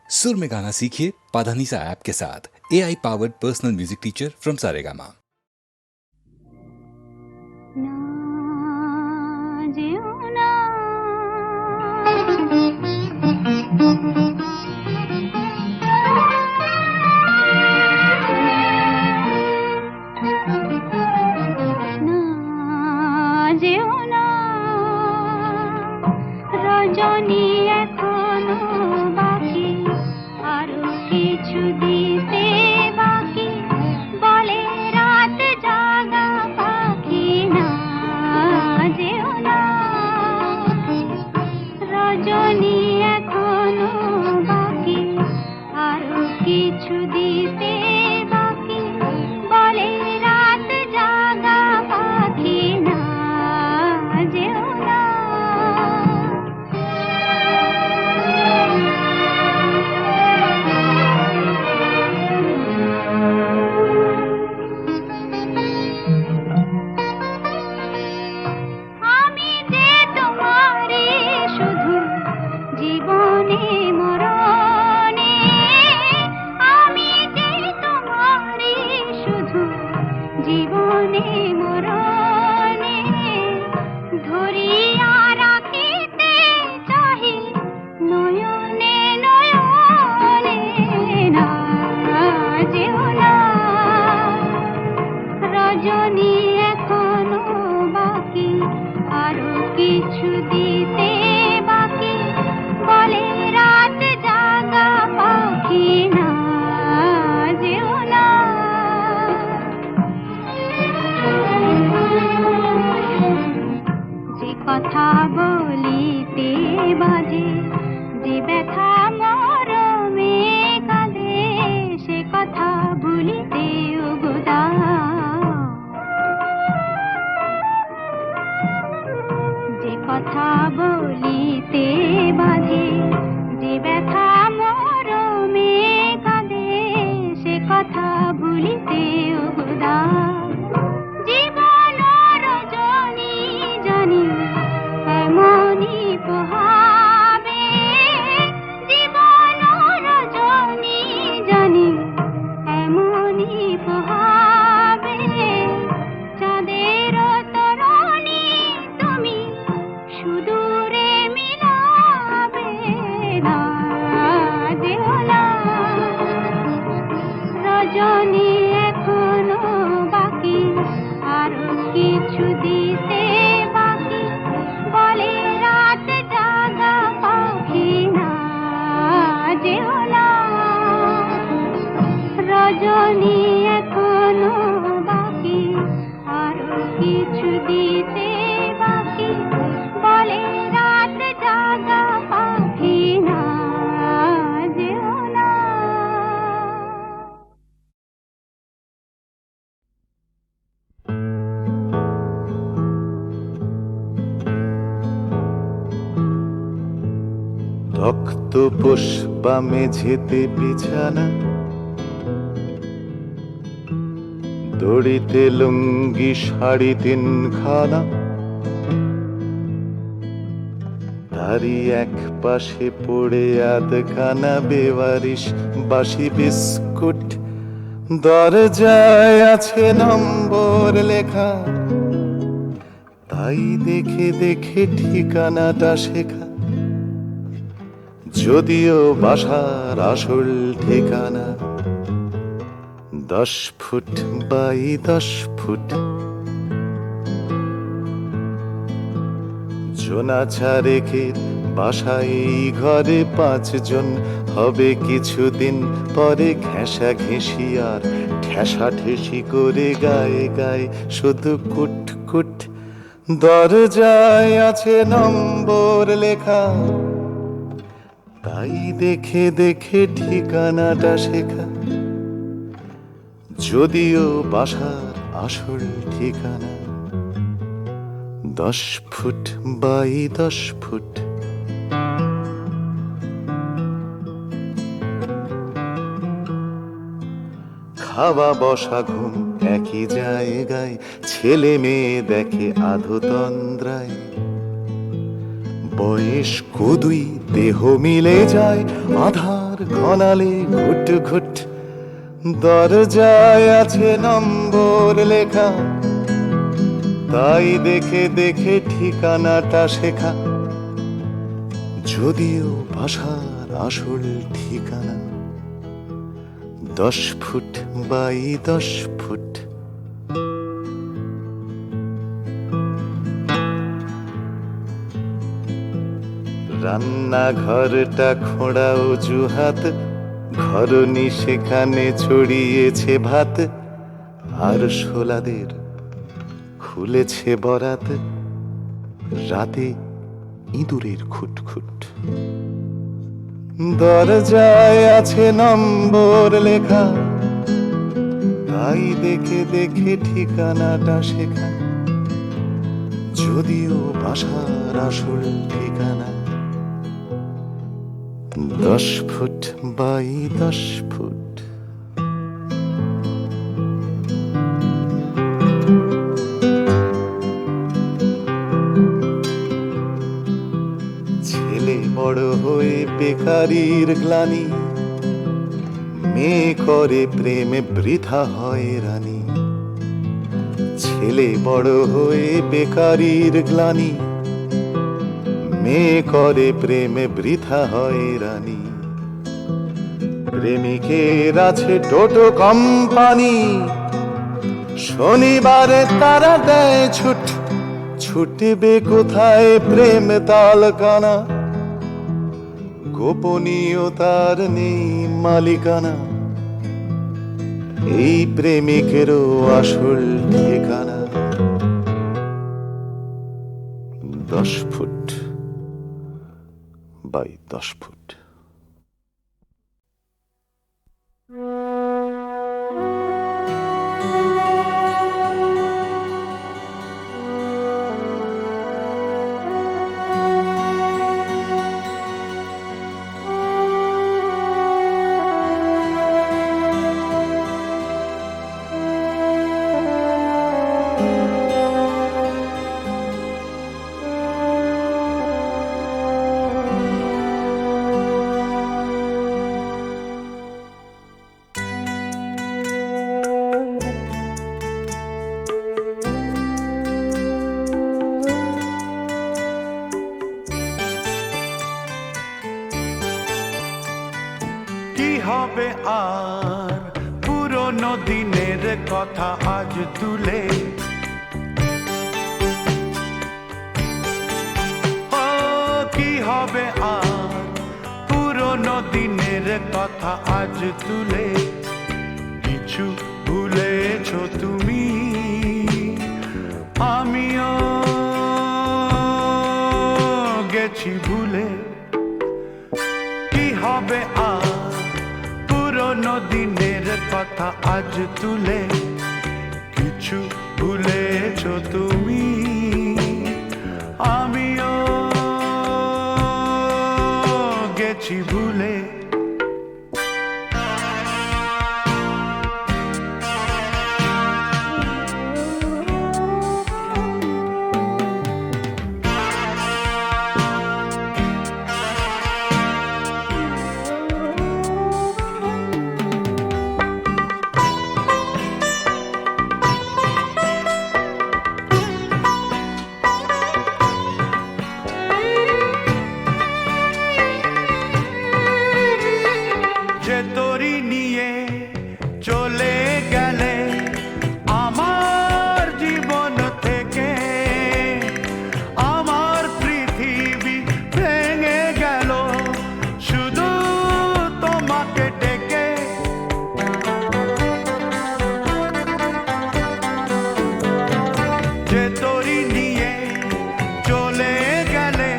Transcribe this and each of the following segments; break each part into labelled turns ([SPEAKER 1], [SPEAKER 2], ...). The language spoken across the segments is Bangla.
[SPEAKER 1] सुर में गाना सीखिए पाधानीसा ऐप के साथ। AI powered personal music teacher from Saregama.
[SPEAKER 2] রজনী এখনো বাকি, আরো কিছু দিতে বাকি, বলে রাত জাগা পাখি না যেও না। রজনী এখনো বাকি, আরো কিছু দিতে বাকি, বলে রাত জাগা পাখি না যেও না। আমি যে তোমারে শুধু জীবনে মরণে, আমি যে তোমারে শুধু জীবনে মরণে, ধরিয়া রাখিতে চাহি নয়নে নয়নে না যেও না। রজনী এখনো বাকি, আরো কিছু দিতে বাকি, বলে রাত জাগা পাখি না যেও না। যে কথা বলিতে বাজে, যে ব্যথা মরমে কাঁদে, সে কথা ভুলিতে উগদা। যে কথা বলিতে বাজে, যে ব্যথা মরমে কাঁদে, সে কথা ভুলিতে উগদা। জীবন রজনী জানি এমনই পোহাবে, জীবন রজনী জানি এমনই পোহাবে। চাঁদের তরণী তুমি সুদূরে মিলাবে না যেও না। রজনী এখনো বাকি, আরো কিছু দিতে বাকি, বলে রাত জাগা পাখি না যেও না। রজনী এখনো বাকি, আরো কিছু দিতে বাকি, বলে রাত জাগা পাখি না যেও না।
[SPEAKER 3] রক্ত পুষ্পা মেঝেতে বিছানা, দড়িতে লুঙ্গি শাড়ি তিনখানা, তারই এক পাশে পড়ে আধখানা বেওয়ারিশ বাসি বিস্কুট। দরজায় আছে নম্বর লেখা, তাই দেখে দেখে ঠিকানাটা শেখা, যদিও বাসার আসল ঠিকানা 10 ফুট বাই 10 ফুট। জোনাছা রেখে বাসায় এই ঘরে 5 জন হবে কিছুদিন পরে, ঘেঁষা ঘেঁষি আর ঠেসা ঠেসি করে গায়ে গায়ে শুধু কুট কুট। দরজায় আছে নম্বর লেখা, তাই দেখে দেখে ঠিকানাটা শেখা, যদিও বাসার আসল ঠিকানা 10 ফুট বাই 10 ফুট। খাওয়া বসা ঘুম একই জায়গায়, ছেলে মেয়ে দেখে আধতন্দ্রায়। বয়স কুদুই দেহ মিলে যায়, আধার ঘনালে ঘুট ঘুট, দরজায় আছে নম্বর লেখা, তাই দেখে দেখে ঠিকানাটা শেখা, যদিও ভাষার আসল ঠিকানা 10 ফুট বাই 10 ফুট। রান্নাঘরটা খোঁড়া উঁচু হাত, ঘরনি সেখানে ছড়িয়েছে ভাত, আর শোলাদের খুলেছে বরাত, রাতে ইঁদুরের খুটখুট। দরজায় আছে নম্বর লেখা, তাই দেখে দেখে ঠিকানাটা শেখা, যদিও ভাষার আসল ঠিকানা 10 ফুট বাই 10 ফুট। ছেলে বড় হয়ে বেকারির গ্লানি, মেয়ে করে প্রেমে বৃথা হয় রানী। ছেলে বড় হয়ে বেকারির গ্লানি, মেয়ে করে প্রেমে বৃথা হয় রানী। প্রেমিকের আছে টোটো কোম্পানি, শনিবারে তারা দেয় ছুট, ছুটবে কোথায় প্রেম তালকানা, গোপনীয়তার নেই মালিকানা, এই প্রেমিকেরও আসল ঠিকানা 10 ফুট বাই 10 ফুট।
[SPEAKER 4] কি হবে আর পুরনো দিনের কথা আজ তুলে, ও কি হবে আর পুরনো দিনের কথা আজ তুলে, কিছু ভুলেছো তুমি আমিও গেছি ভুলে। কি হবে আর পুরনো দিনের কথা আজ তুলে, কিছু ভুলেছো তুমি আমিও গেছি ভুলে। যে তোরি নিয়ে চলে গেলে আমার জীবন থেকে, আমার পৃথিবী ভেঙে গেল শুধু তোমাকে ডেকে। যে তোরি নিয়ে চলে গেলে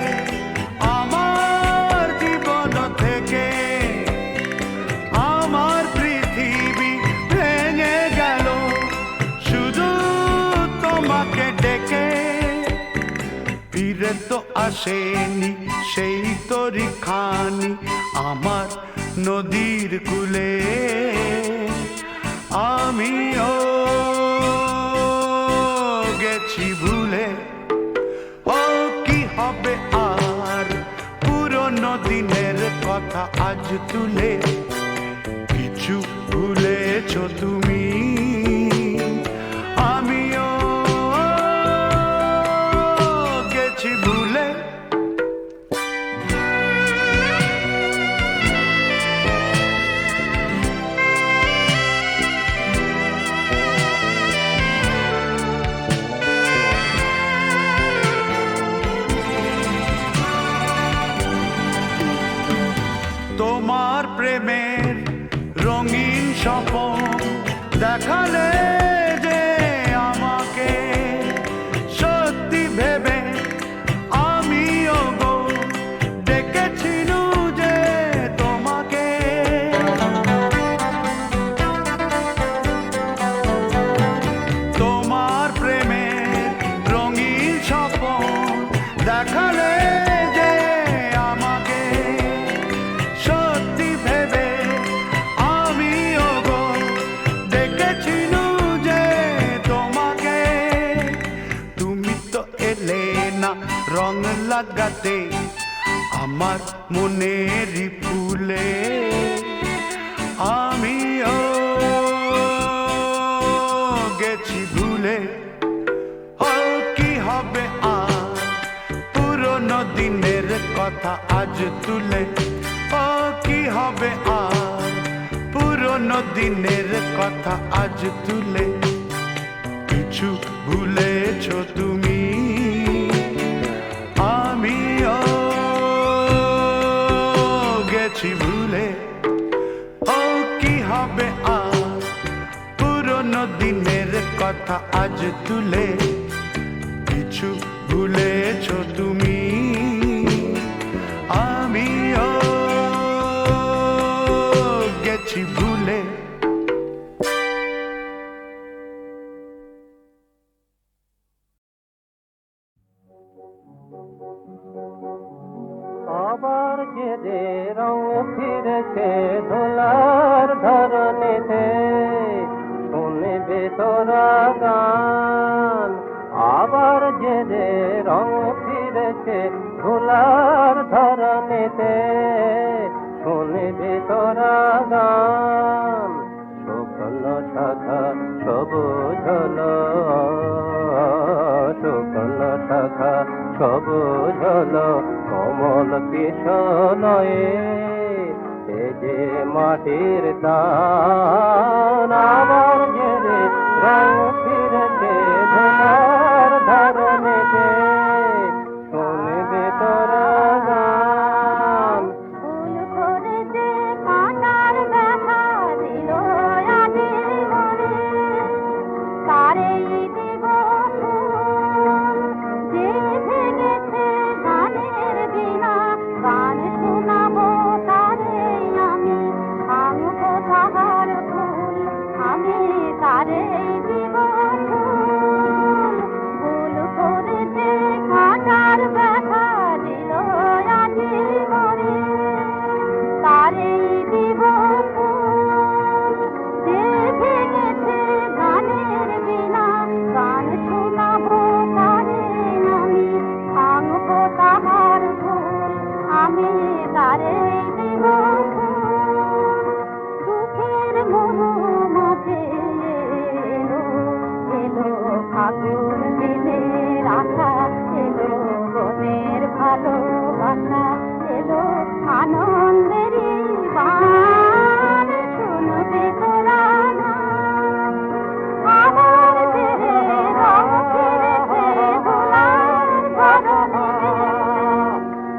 [SPEAKER 4] আমার জীবন থেকে, আমার পৃথিবী ভেঙে গেল শুধু তোমাকে ডেকে। ফিরে তো আসেনি সেই তরি খানি আমার নদীর কূলে, আমিও গেছি ভুলে। ও কি হবে আর পুরনো দিনের কথা আজ তুলে কিছু ভুলেছ তুমি, আমিও গেছি ভুলে। তোমার প্রেমের রঙিন স্বপন দেখালে যে আমাকে, সত্যি ভেবে আমিও গো ডেকেছিলু যে তোমাকে। তোমার প্রেমের রঙিন স্বপন দেখালে যে আমাকে, সত্যি ভেবে আমিও গো ডেকেছিলু যে তোমাকে। তুমি তো এলে না রং লাগাতে আমার মনেরই ফুলে, আমিও গেছি ভুলে। ও কি হবে আর পুরনো দিনের কথা আজ তুলে, ও কি হবে আর পুরনো দিনের কথা আজ তুলে। কিছু ভুলেছ তুমি, আমিও গেছি ভুলে। ও কি হবে আর পুরনো দিনের কথা আজ তুলে। কিছু ভুলেছ তুমি, আমিও গেছি ভুলে।
[SPEAKER 5] আবার যে রং ফিরেছে ধুলার ধরণীতে, শুনবে তোরা গান। আবার যে রং ফিরেছে ধুলার ধরণীতে, শুনবে তোরা গান। শুকনো শাখা সবুজ হলো, শুকনো শাখা সবুজ হলো কমল কিশলয়ে। এ যে মাটির দান, আবার যে রং ফিরেছে ধুলার ধরণীতে, শুনবে তোরা গান।
[SPEAKER 2] ফুল করেছে কাঁটার ব্যথা দিল আদি মনে, তারেই দিব ফুল যে ভেঙেছে গানের বিনা। গান শোনাবো তারে আমি, ভাঙবো তাহার ফুল আমি, তারেই দিব ফুল। ফুল করেছে কাঁটার ব্যথা দিল আদি মনে, তারেই দিব ফুল যে ভেঙেছে গানের বিনা। গান শোনাবো তারে আমি, ভাঙবো তাহার ফুল আমি, তারেই দিব ফুল। দুঃখের মরু মাঝে এলো এলো ফাগুন দিনের আশা, এলো বনের ভালোবাসা, এলো আনন্দেরই গান। শুনবে তোরা গান। আবার ফিরে রং ফিরেছে ধুলার ধরণীতে,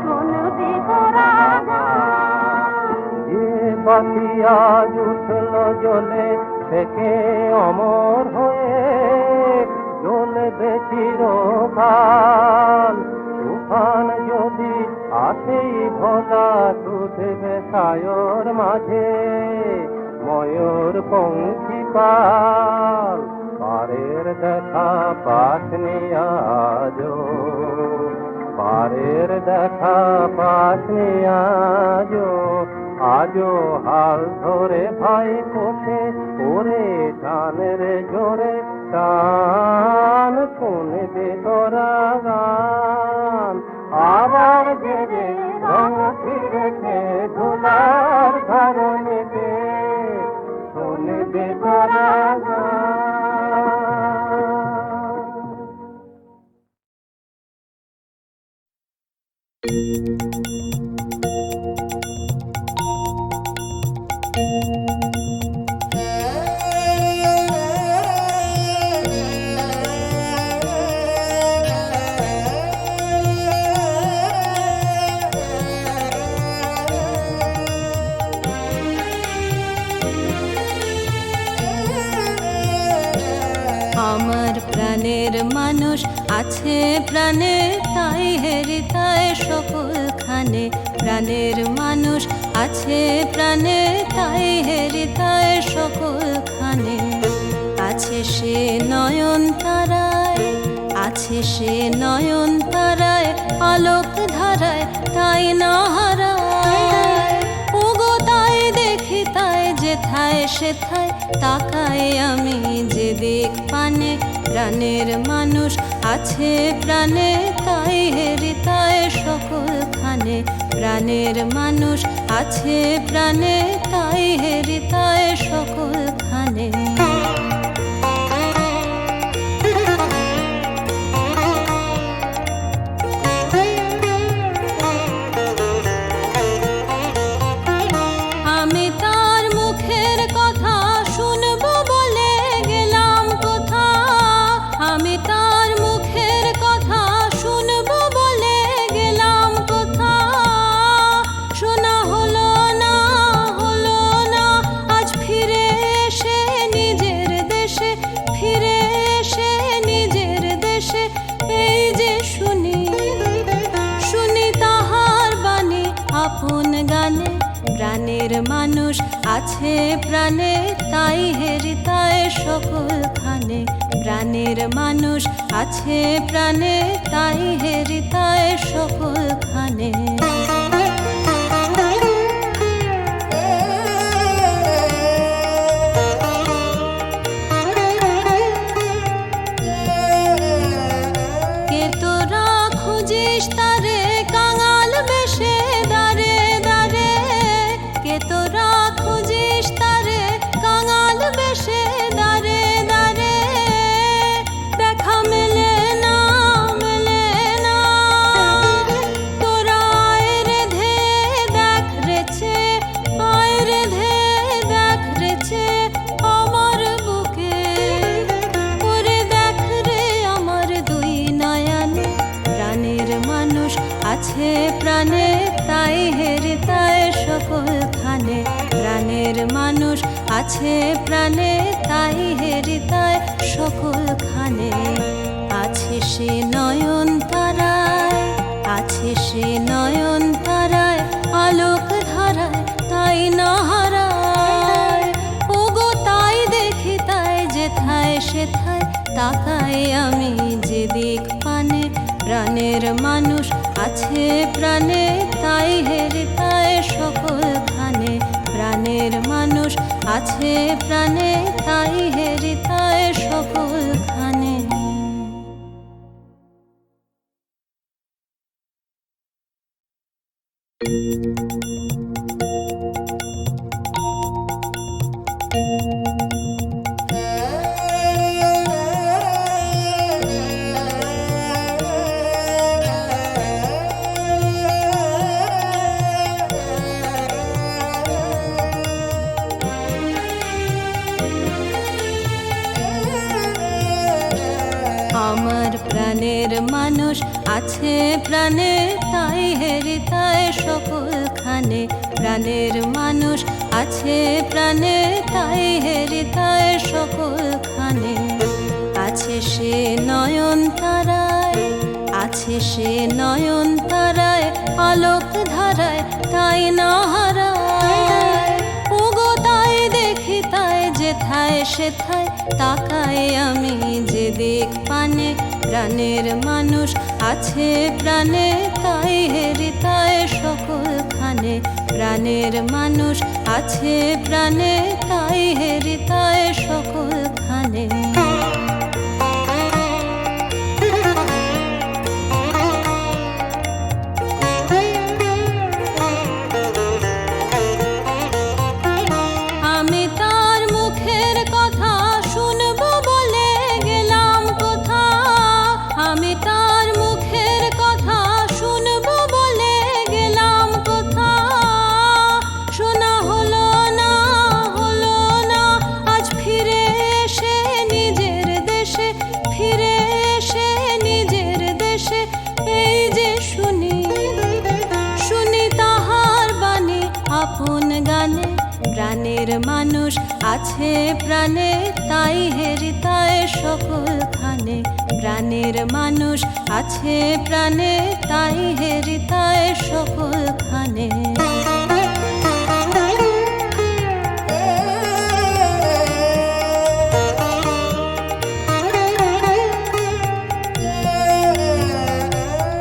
[SPEAKER 2] শুনবে তোরা গান।
[SPEAKER 5] যে বাতি আজ উঠল জ্বলে থেকে অমর হয়ে, জ্বলবে চিরকাল। তুফান যদি আসেই ভোলা, উঠবে সায়র মাঝে ময়ূর পঙ্খী পাল। পারের দেখা পাসনি আজো, পারের দেখা পাসনি আজো। আজো হাল ধরে ভাই কোষে ওরে টানের জোরে টান। শুনবে তোরা গান। আবার যে রং ফিরেছে ধুলার
[SPEAKER 6] প্রাণের মানুষ আছে প্রাণে, তাই হেরিতায় সকলখানে। প্রাণের মানুষ আছে প্রাণে, তাই হেরিতায় সকলখানে। আছে সে নয়ন তারায়, আছে সে নয়ন তারায়, আলোক ধারায় তাই না হারায়। ওগো তাই দেখি তাই যেথায় সেথায় তাকাই আমি যে দিক পানে। প্রাণের মানুষ আছে প্রাণে, তাই হেরিতায় সকলখানে। প্রাণের মানুষ আছে প্রাণে, তাই হেরিতায় সকলখানে। আমি তার মুখের কথা শুনবো বলে গেলাম কোথা। আমি তার মুখের কথা শুনবো বলে গেলাম কোথা। শোনা হলো না, হলো না, আজ ফিরে এসে নিজের দেশে, ফিরে এসে নিজের দেশে। এই যে শুনি, শুনি তাহার বাণী আপন গানে। প্রাণের মানুষ আছে প্রাণে, তাই হেরিতায় সকলখানে। প্রাণের মানুষ আছে প্রাণে, তাই হেরিতায় সকলখানে। কে তোরা খুঁজিস তারে কাঙাল বেশে দাঁড়ে দাঁড়ে। কে তোরা খুঁজিস তারে কাঙাল বেশে দাঁড়ে দাঁড়ে। দেখা মেলে না, মেলে না। তোরা আয় রে ধে দেখ রেছে, আয় রে ধে দেখ রেছে আমার বুকে। ওরে দেখ রে আমার দুই নয়নে। প্রাণের মানুষ আছে প্রাণে, তাই হেরিতায় সকলখানে। প্রাণের মানুষ আছে প্রাণে, তাই হেরিতায় সকলখানে। আছে সে নয়ন তারায়, আছে সে নয়ন তারায়, আলোক ধারায় তাই না হারায়। ওগো তাই দেখি তাই যেথায় সেথায় তাকাই আমি যে দিক পানে। প্রাণের মানুষ আছে প্রাণে, তাই হেরিতায় সকলখানে। প্রাণের মানুষ আছে প্রাণে, তাই হেরিতায় সকলখানে। আমার প্রাণের মানুষ আছে প্রাণে, তাই হেরিতায় সকলখানে। প্রাণের মানুষ আছে প্রাণে, তাই হেরিতায় সকলখানে। আছে সে নয়ন তারায়, আছে সে নয়ন তারায়, আলোক ধারায় তাই না হারায়। ওগো তাই দেখি তাই যেথায় সেথায় তাকাই আমি যে দিক পানে। প্রাণের মানুষ আছে প্রাণে, তাই হেরিতায় সকলখানে। প্রাণের মানুষ আছে প্রাণে, তাই হেরিতায় সকলখানে। আমি তার মুখের কথা শুনবো বলে গেলাম কোথা। আমি তার মুখের কথা শুনবো বলে গেলাম কোথা। শোনা হলো না, হলো না, আজ ফিরে এসে প্রাণের মানুষ আছে প্রাণে, তাই হেরিতায় সকলখানে। প্রাণের মানুষ আছে প্রাণে, তাই হেরিতায় সকলখানে।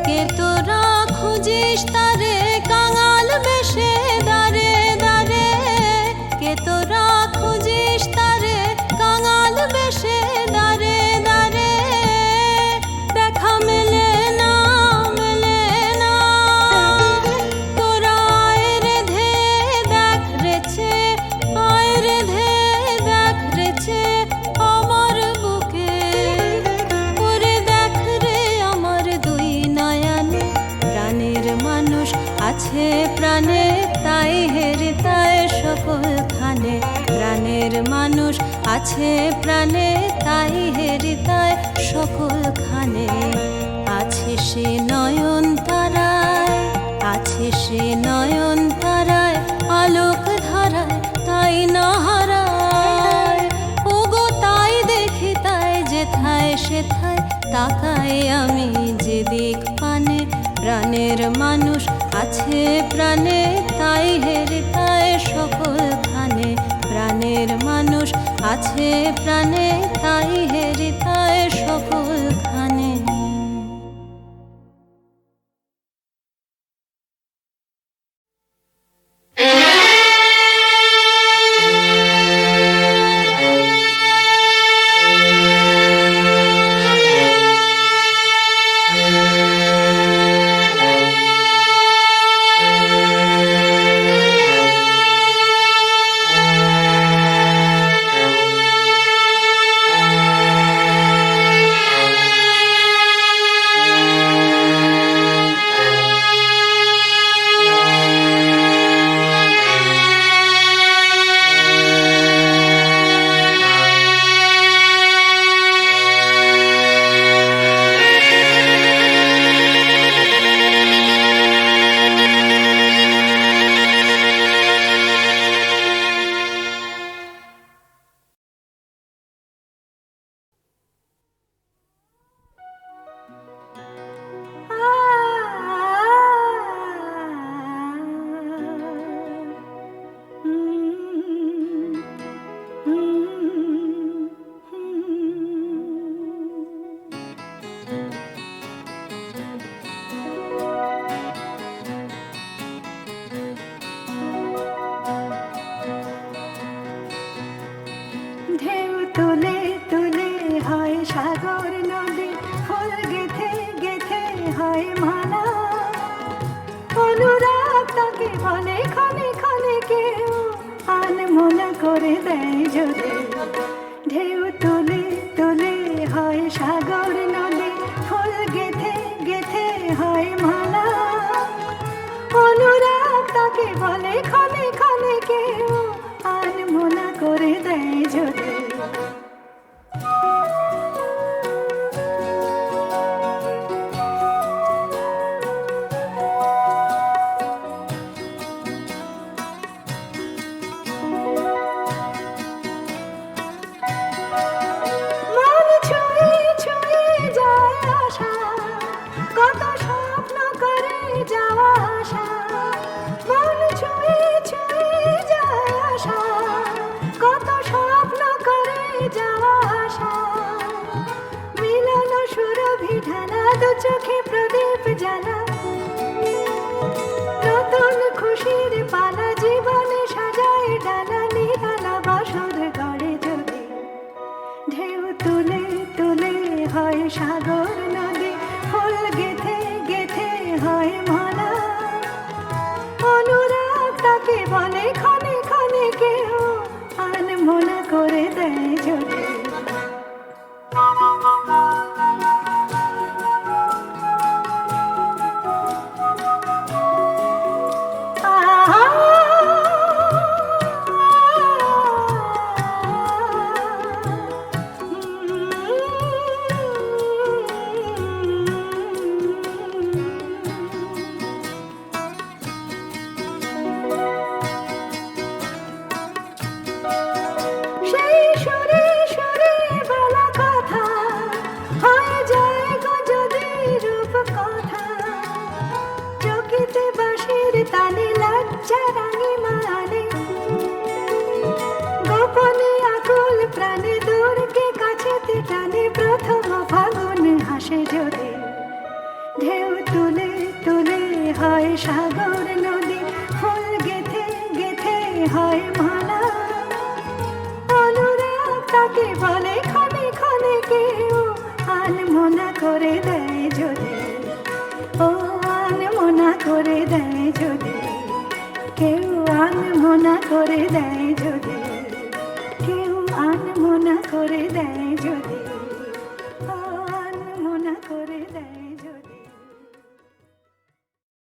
[SPEAKER 6] কে তোরা খুঁজিস তারে কাঙাল বেশে দাঁড়ে দাঁড়ে, কে তোরা খুঁজিস তারে কাঙাল বেশে দাঁড়ে দাঁড়ে। দেখা মেলে না মেলে না, তোরা আয় রে ধে দেখ রেছে, আয় রে ধে দেখ রেছে আমার বুকে। ওরে দেখ রে আমার দুই নয়নে, প্রাণের মানুষ আছে প্রাণে, তাই হেরিতায় সকলখানে। প্রাণের মানুষ আছে প্রাণে, তাই হেরিতায় সকলখানে। আছে সে নয়ন তারায়, আছে সে নয়ন তারায়, আলোক ধারায় তাই না হারায়। ওগো তাই দেখি তাই যেথায় সেথায় তাকাই আমি যেদিক পানে। প্রাণের মানুষ আছে প্রাণে, তাই হেরিতায় সকলখানে। প্রাণের মানুষ আছে প্রাণে, তাই হেরিতায় সকলখানে।
[SPEAKER 7] ঢেউ তুলে তুলে হয় সাগর নদী, ফুল গেথে গেথে হয় মালা। অনুরাগ তাকে বলে ক্ষণে ক্ষণে কেউ আনমনা করে দেয় যদি। ঢেউ তুলে তুলে হয় সাগর নদী, ফুল গেথে গেথে হয় মালা। অনুরাগ তাকে বলে ক্ষণে ক্ষণে কেউ আনমনা করে দেয় যদি। মন ছুঁয়ে ছুঁয়ে যায় আশা, কত স্বপ্ন করে যাওয়া আসা। মন ছুঁয়ে ছুঁয়ে যায় আশা, কত স্বপ্ন করে যাওয়া আসা। মিলন সুরভি ঢালা, দু চোখে প্রদীপ জ্বালা। নতুন খুশির পালা জীবনে সাজায় ডালা, নিরালা বাসর গড়ে যদি। ঢেউ তুলে তুলে হয় সাগর নদী, ফুল গেথে গেথে হয় মালা। অনুরাগ তাকে বলে ক্ষণে ক্ষণে কেউ জ্বালা অনুরাগ তাকে বলে ক্ষণে ক্ষণে কেউ আনমনা করে দেয় যদি ও আনমনা করে দেয় যদি কেউ আনমনা করে দেয় যদি কেউ আনমনা করে দেয় যদি